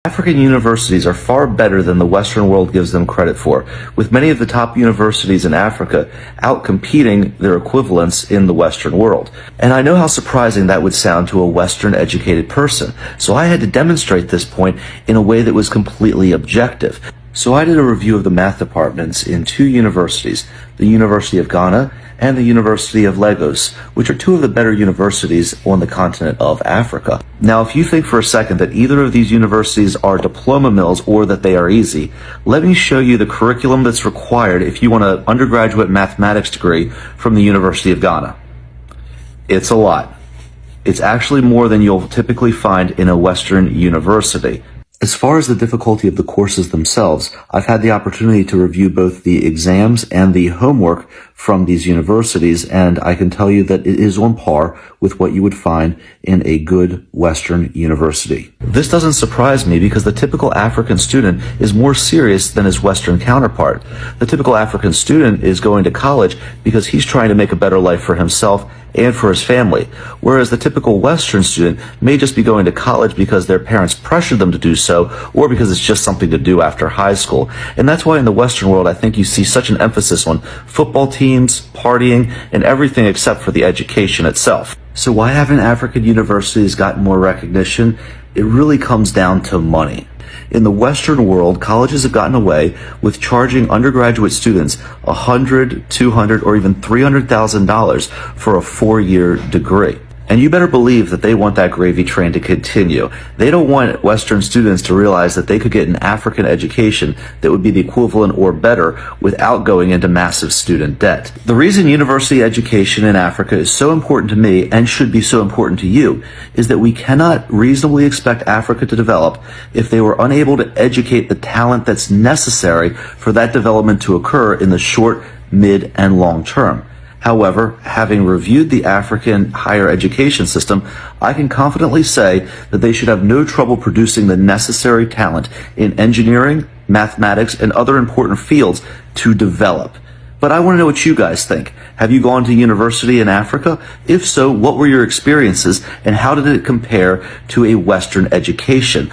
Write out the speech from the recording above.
African universities are far better than the Western world gives them credit for, with many of the top universities in Africa outcompeting their equivalents in the Western world. And I know how surprising that would sound to a Western educated person, so I had to demonstrate this point in a way that was completely objective. So I did a review of the math departments in two universities, the University of Ghana and the University of Lagos, which are two of the better universities on the continent of Africa. Now, if you think for a second that either of these universities are diploma mills or that they are easy, let me show you the curriculum that's required if you want an undergraduate mathematics degree from the University of Ghana. It's a lot. It's actually more than you'll typically find in a Western university. As far as the difficulty of the courses themselves, I've had the opportunity to review both the exams and the homework from these universities, and I can tell you that it is on par with what you would find in a good Western university. This doesn't surprise me because the typical African student is more serious than his Western counterpart. The typical African student is going to college because he's trying to make a better life for himself and for his family, whereas the typical Western student may just be going to college because their parents pressured them to do so, or because it's just something to do after high school. And that's why in the Western world, I think you see such an emphasis on football teams, partying, and everything except for the education itself. So why haven't African universities gotten more recognition? It really comes down to money. In the Western world, colleges have gotten away with charging undergraduate students $100, $200, or even $300,000 for a 4-year degree. And you better believe that they want that gravy train to continue. They don't want Western students to realize that they could get an African education that would be the equivalent or better without going into massive student debt. The reason university education in Africa is so important to me and should be so important to you is that we cannot reasonably expect Africa to develop if they were unable to educate the talent that's necessary for that development to occur in the short, mid, and long term. However, having reviewed the African higher education system, I can confidently say that they should have no trouble producing the necessary talent in engineering, mathematics, and other important fields to develop. But I want to know what you guys think. Have you gone to university in Africa? If so, what were your experiences and how did it compare to a Western education?